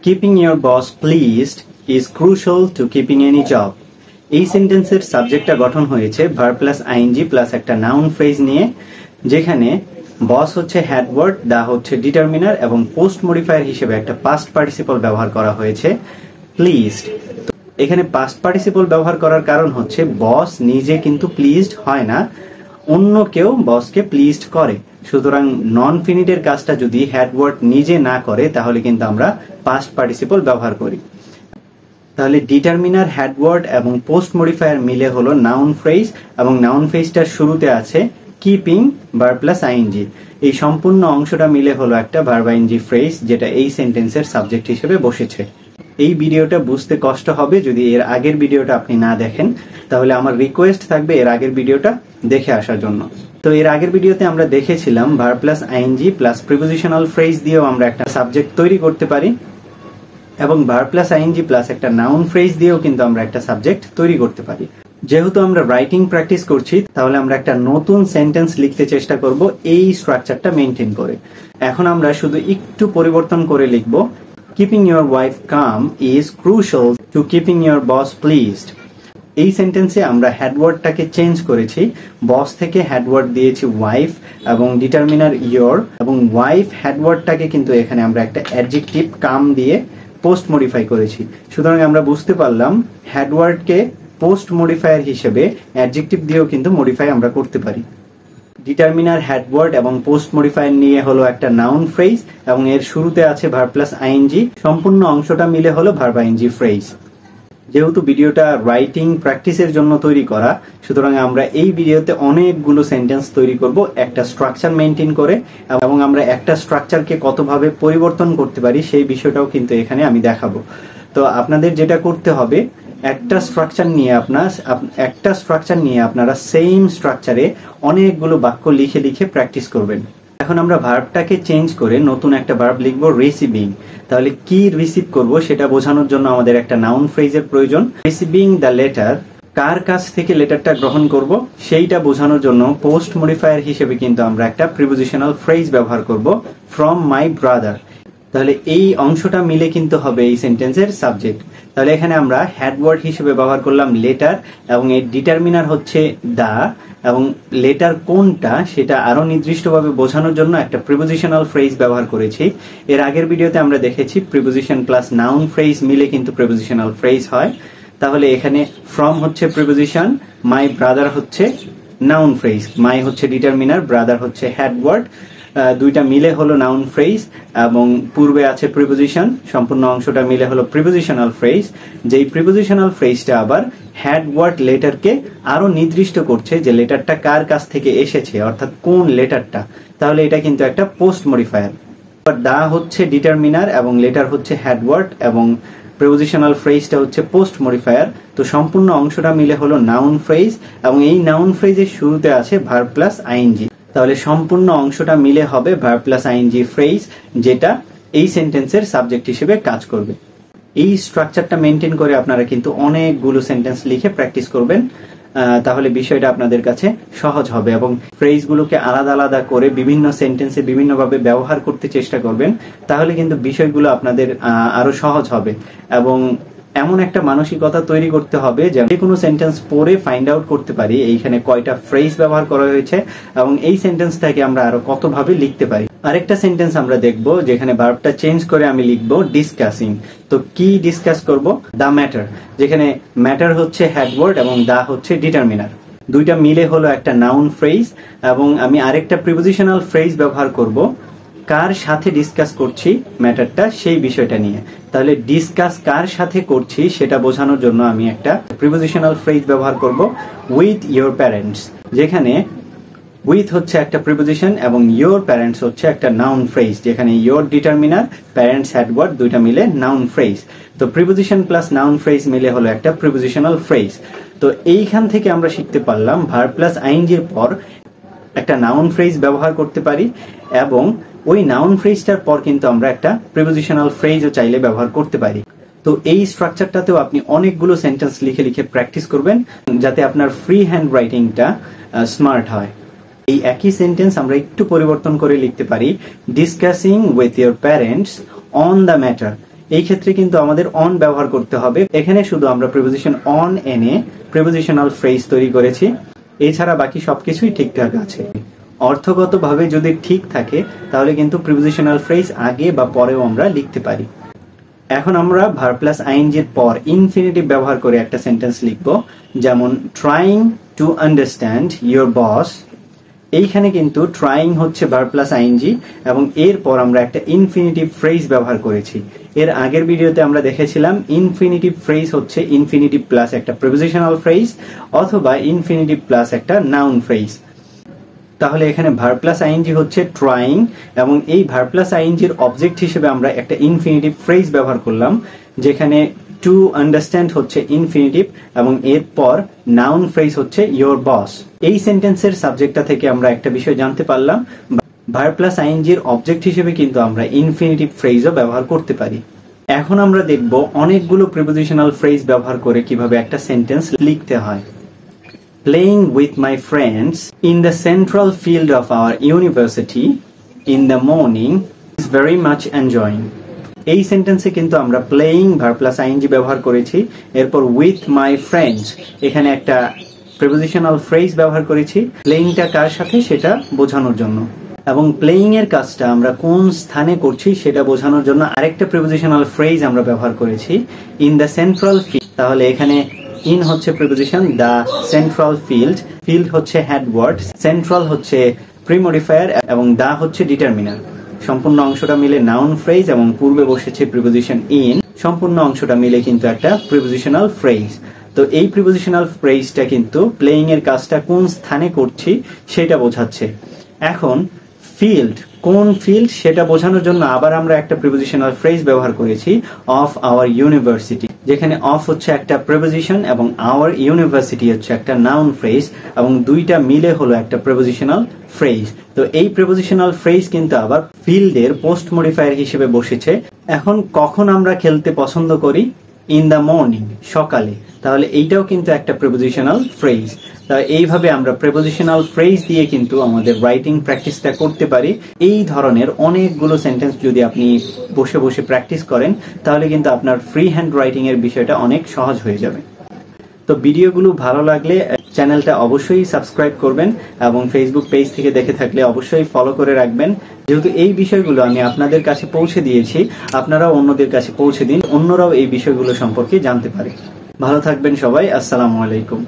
Keeping your boss pleased is crucial to keeping any job. এই সেন্টেন্সের সাবজেক্টটা গঠন হয়েছে ভার্ব প্লাস আইএনজি প্লাস একটা নাউন ফ্রেজ নিয়ে, যেখানে বস হচ্ছে হেডওয়ার্ড, দা হচ্ছে ডিটারমিনার এবং পোস্ট মডিফায়ার হিসেবে একটা পাস্ট পার্টিসিপল ব্যবহার করা হয়েছে প্লিজড। এখানে পাস্ট পার্টিসিপল ব্যবহার করার কারণ হচ্ছে বস নিজে কিন্তু প্লিজড হয় না, অন্য কেউ বসকে প্লিজড করে। সুতরাং নন ফিনিটের কাজটা যদি হেডওয়ার্ড নিজে না করে তাহলে কিন্তু আমরা পাস্ট পার্টিসিপল ব্যবহার করি। তাহলে ডিটারমিনার, হেডওয়ার্ড এবং পোস্ট মডিফায়ার মিলে হলো নাউন ফ্রেজ, এবং নাউন ফ্রেজটার শুরুতে আছে কিপিং ভার্ব প্লাস আইএনজি। এই সম্পূর্ণ অংশটা মিলে হলো একটা ভার্ব আইএনজি ফ্রেজ, যেটা এই সেন্টেন্সের সাবজেক্ট হিসেবে বসেছে। এই ভিডিওটা বুঝতে কষ্ট হবে যদি এর আগের ভিডিওটা আপনি না দেখেন, তাহলে আমার রিকোয়েস্ট থাকবে এর আগের ভিডিওটা দেখে আসার জন্য। তো এর আগের ভিডিওতে আমরা দেখেছিলাম verb plus ING plus prepositional phrase দিয়েও আমরা একটা সাবজেক্ট তৈরি করতে পারি, এবং ভার্ব প্লাস আইএনজি প্লাস একটা নাউন ফ্রেজ দিয়েও কিন্তু আমরা একটা সাবজেক্ট তৈরি করতে পারি। যেহেতু আমরা রাইটিং প্র্যাকটিস করছি, তাহলে আমরা একটা নতুন সেন্টেন্স লিখতে চেষ্টা করব এই স্ট্রাকচারটা মেনটেন করে। এখন আমরা শুধু একটু পরিবর্তন করে লিখব, keeping your wife calm is crucial to keeping your boss pleased. এই সেন্টেন্সে আমরা হেডওয়ার্ডটাকে চেঞ্জ করেছি, বস থেকে হেডওয়ার্ড দিয়েছি ওয়াইফ এবং ডিটারমিনার ইয়োর, এবং ওয়াইফ হেডওয়ার্ডটাকে কিন্তু এখানে আমরা একটা অ্যাডজেক্টিভ কাম দিয়ে পোস্ট মডিফাই করেছি। সুতরাং আমরা বুঝতে পারলাম হেডওয়ার্ডকে পোস্ট মডিফায়ার হিসেবে অ্যাডজেক্টিভ দিয়েও কিন্তু মডিফাই আমরা করতে পারি। ডিটারমিনার, হেডওয়ার্ড এবং পোস্ট মডিফায়ার নিয়ে হলো একটা নাউন ফ্রেজ, এবং এর শুরুতে আছে ভার্ব প্লাস আইএনজি, সম্পূর্ণ অংশটা মিলে হলো ভার্ব আইএনজি ফ্রেজ। যেহেতু ভিডিওটা রাইটিং প্র্যাকটিসের জন্য তৈরি করা, সুতরাং আমরা এই ভিডিওতে অনেকগুলো সেন্টেন্স তৈরি করব একটা স্ট্রাকচার মেনটেন করে, এবং আমরা একটা স্ট্রাকচারকে কতভাবে পরিবর্তন করতে পারি সেই বিষয়টাও কিন্তু এখানে আমি দেখাবো। তো আপনাদের যেটা করতে হবে, একটা স্ট্রাকচার নিয়ে আপনারা সেম স্ট্রাকচারে অনেকগুলো বাক্য লিখে লিখে প্র্যাকটিস করবেন। এখন আমরা ভার্বটাকে চেঞ্জ করে নতুন একটা ভার্ব লিখবো, রিসিভিং। তাহলে কি রিসিভ করব সেটা বোঝানোর জন্য আমাদের একটা নাউন ফ্রেজের প্রয়োজন। রিসিভিং দ্য লেটার, কার কাছ থেকে লেটারটা গ্রহণ করব সেইটা বোঝানোর জন্য পোস্ট মডিফায়ার হিসেবে কিন্তু আমরা একটা প্রিপোজিশনাল ফ্রেজ ব্যবহার করব, ফ্রম মাই ব্রাদার। তাহলে এই অংশটা মিলে কিন্তু হবে এই সেন্টেন্সের সাবজেক্ট। তাহলে এখানে আমরা হেডওয়ার্ড হিসেবে ব্যবহার করলাম লেটার, এবং এর ডিটারমিনার হচ্ছে দা, এবং লেটার কোনটা সেটা আরো নির্দিষ্টভাবে বোঝানোর জন্য একটা প্রিপোজিশনাল ফ্রেজ ব্যবহার করেছি। এর আগের ভিডিওতে আমরা দেখেছি প্রিপোজিশন প্লাস নাউন ফ্রেজ মিলে কিন্তু প্রিপোজিশনাল ফ্রেজ হয়। তাহলে এখানে ফ্রম হচ্ছে প্রিপোজিশন, মাই ব্রাদার হচ্ছে নাউন ফ্রেজ, মাই হচ্ছে ডিটারমিনার, ব্রাদার হচ্ছে হেডওয়ার্ড, দুইটা মিলে হলো নাউন ফ্রেজ, এবং পূর্বে আছে প্রিপোজিশন, সম্পূর্ণ অংশটা মিলে হলো প্রিপোজিশনাল ফ্রেজ। যেই প্রিপোজিশনাল ফ্রেজটা আবার হেডওয়ার্ড লেটারকে আরো নির্দিষ্ট করছে যে লেটারটা কার কাছ থেকে এসেছে, অর্থাৎ কোন লেটারটা। তাহলে এটা কিন্তু একটা পোস্ট মডিফায়ার। দা হচ্ছে ডিটারমিনার এবং লেটার হচ্ছে হেডওয়ার্ড, এবং প্রিপোজিশনাল ফ্রেজটা হচ্ছে পোস্ট মডিফায়ার। তো সম্পূর্ণ অংশটা মিলে হলো নাউন ফ্রেজ, এবং এই নাউন ফ্রেজের শুরুতে আছে ভার্ব প্লাস আইএনজি। তাহলে সম্পূর্ণ অংশটা মিলে হবে ভার্ব প্লাস আইএনজি ফ্রেজ, যেটা এই সেন্টেন্সের সাবজেক্ট হিসেবে কাজ করবে। এই স্ট্রাকচারটা মেনটেন করে আপনারা কিন্তু অনেকগুলো সেন্টেন্স লিখে প্র্যাকটিস করবেন, তাহলে বিষয়টা আপনাদের কাছে সহজ হবে, এবং ফ্রেজগুলোকে আলাদা আলাদা করে বিভিন্ন সেন্টেন্সে বিভিন্নভাবে ব্যবহার করতে চেষ্টা করবেন। তাহলে কিন্তু বিষয়গুলো আপনাদের আরো সহজ হবে, এবং এমন একটা মানসিকতা তৈরি করতে হবে যে কোনো সেন্টেন্স পড়ে ফাইন্ড আউট করতে পারি এইখানে কয়টা ফ্রেজ ব্যবহার করা হয়েছে, এবং এই সেন্টেন্সটাকে আমরা আরো কতভাবে লিখতে পারি। আরেকটা সেন্টেন্স আমরা দেখব যেখানে ভার্বটা চেঞ্জ করে আমি লিখবো ডিসকাসিং। তো কি ডিসকাস করব? দা ম্যাটার, যেখানে ম্যাটার হচ্ছে হেডওয়ার্ড এবং দা হচ্ছে ডিটারমিনার। দুইটা মিলে হলো একটা নাউন ফ্রেজ, এবং আমি আরেকটা প্রিপোজিশনাল ফ্রেজ ব্যবহার করব কার সাথে ডিসকাস করছি ম্যাটারটা সেই বিষয়টা নিয়ে। তাহলে ডিসকাস কার সাথে করছি সেটা বোঝানোর জন্য আমি একটা প্রিপোজিশনাল ফ্রেজ ব্যবহার করব, উইথ ইয়োর প্যারেন্টস, যেখানে উইথ হচ্ছে একটা প্রিপোজিশন এবং ইয়োর প্যারেন্টস হচ্ছে একটা নাউন ফ্রেজ, যেখানে ইয়োর ডিটারমিনার, প্যারেন্টস হেডওয়ার্ড, দুইটা মিলে নাউন ফ্রেজ। তো প্রিপোজিশন প্লাস নাউন ফ্রেজ মিলে হলো একটা প্রিপোজিশনাল ফ্রেজ। তো এইখান থেকে আমরা শিখতে পারলাম ভার্ব প্লাস আইএনজির পর একটা নাউন ফ্রেজ ব্যবহার করতে পারি, এবং ওই নাউন ফ্রেজটার পর কিন্তু আমরা একটা প্রিপোজিশনাল ফ্রেজও চাইলে ব্যবহার করতে পারি। তো এই স্ট্রাকচারটাতেও আপনি অনেকগুলো সেন্টেন্স লিখে লিখে প্র্যাকটিস করবেন, যাতে আপনার ফ্রি হ্যান্ড রাইটিংটা স্মার্ট হয়। এই একই সেন্টেন্স আমরা একটু পরিবর্তন করে লিখতে পারি, discussing with your parents on the matter. এই ক্ষেত্রে কিন্তু আমাদের অন ব্যবহার করতে হবে। এখানে শুধু আমরা প্রিপোজিশন অন এনে প্রিপোজিশনাল ফ্রেজ তৈরি করেছি, এছাড়া বাকি সবকিছুই ঠিকঠাক আছে। অর্থগতভাবে যদি ঠিক থাকে তাহলে কিন্তু প্রিপোজিশনাল ফ্রেজ আগে বা পরেও আমরা লিখতে পারি। এখন আমরা ভার্ব প্লাস আইএনজির পর ইনফিনিটিভ ব্যবহার করে একটা সেন্টেন্স লিখব, যেমন trying to understand your boss. এইখানে কিন্তু ট্রাইং হচ্ছে ভার্ব প্লাস আইএনজি এবং এরপর আমরা একটা ইনফিনিটিভ ফ্রেজ ব্যবহার করেছি। এর আগের ভিডিওতে আমরা দেখেছিলাম ইনফিনিটিভ ফ্রেজ হচ্ছে ইনফিনিটিভ প্লাস একটা প্রিপোজিশনাল ফ্রেজ অথবা ইনফিনিটিভ প্লাস একটা নাউন ফ্রেজ। তাহলে এখানে ভার্ব প্লাস আইএনজি হচ্ছে ট্রাইং এবং এই ভার্ব প্লাস আইএনজির অবজেক্ট হিসেবে আমরা একটা ইনফিনিটিভ ফ্রেজ ব্যবহার করলাম, যেখানে টু আন্ডারস্ট্যান্ড হচ্ছে ইনফিনিটিভ এবং এরপর নাউন ফ্রেজ হচ্ছে ইয়োর বস। এই সেন্টেন্সের সাবজেক্টটা থেকে আমরা একটা বিষয় জানতে পারলাম, ভার্ব প্লাস আইএনজির অবজেক্ট হিসেবে কিন্তু আমরা ইনফিনিটিভ ফ্রেজও ব্যবহার করতে পারি। এখন আমরা দেখব অনেকগুলো প্রিপোজিশনাল ফ্রেজ ব্যবহার করে কিভাবে একটা সেন্টেন্স লিখতে হয়। Playing with my friends in the central field of our university in the morning is very much enjoying. এই সেন্টেন্সে কিন্তু আমরা প্লেইং ভার্ব প্লাস আইএনজি ব্যবহার করেছি, এরপর উইথ মাই ফ্রেন্ডস এখানে একটা প্রিপোজিশনাল ফ্রেজ ব্যবহার করেছি প্লেইংটা কার সাথে সেটা বোঝানোর জন্য, এবং প্লেইং এর কাজটা আমরা কোন স্থানে করছি সেটা বোঝানোর জন্য আরেকটা প্রিপোজিশনাল ফ্রেজ আমরা ব্যবহার করেছি ইন দ্য সেন্ট্রাল ফিল্ড। তাহলে এখানে ইন হচ্ছে preposition, the central field, field হচ্ছে হেডওয়ার্ড, সেন্ট্রাল হচ্ছে প্রিমডিফায়ার এবং দা হচ্ছে ডিটারমিনার। সম্পূর্ণ অংশটা মিলে নাউন ফ্রেজ এবং পূর্বে বসেছে প্রিপোজিশন ইন, সম্পূর্ণ অংশটা মিলে কিন্তু একটা প্রিপোজিশনাল ফ্রেজ। তো এই প্রিপোজিশনাল ফ্রেজটা কিন্তু প্লেইং এর কাজটা কোন স্থানে করছি সেটা বোঝাচ্ছে। এখন ফিল্ড, কোন ফিল্ড সেটা বোঝানোর জন্য আবার আমরা একটা প্রিপোজিশনাল ফ্রেজ ব্যবহার করেছি, অফ আওয়ার ইউনিভার্সিটি, যেখানে অফ হচ্ছে একটা প্রিপোজিশন এবং আওয়ার ইউনিভার্সিটি হচ্ছে একটা নাউন ফ্রেজ এবং দুইটা মিলে হলো একটা প্রিপোজিশনাল ফ্রেজ। তো এই প্রিপোজিশনাল ফ্রেজ কিন্তু আবার ফিল্ডের পোস্ট মডিফায়ার হিসেবে বসেছে। এখন কখন আমরা খেলতে পছন্দ করি? ইন দ্য মর্নিং, সকালে। তাহলে এইটাও কিন্তু একটা প্রিপোজিশনাল ফ্রেজ। তা এইভাবে আমরা প্রিপোজিশনাল ফ্রেজ দিয়ে কিন্তু আমাদের রাইটিং প্র্যাকটিসটা করতে পারি। এই ধরনের অনেকগুলো সেন্টেন্স যদি আপনি বসে বসে প্র্যাকটিস করেন তাহলে কিন্তু আপনার ফ্রি হ্যান্ড রাইটিং এর বিষয়টা অনেক সহজ হয়ে যাবে। তো ভিডিওগুলো ভালো লাগলে চ্যানেলটা অবশ্যই সাবস্ক্রাইব করবেন এবং ফেসবুক পেজ থেকে দেখে থাকলে অবশ্যই ফলো করে রাখবেন। যেহেতু এই বিষয়গুলো আমি আপনাদের কাছে পৌঁছে দিয়েছি, আপনারাও অন্যদের কাছে পৌঁছে দিন, অন্যরাও এই বিষয়গুলো সম্পর্কে জানতে পারে। ভালো থাকবেন সবাই, আসসালামু আলাইকুম।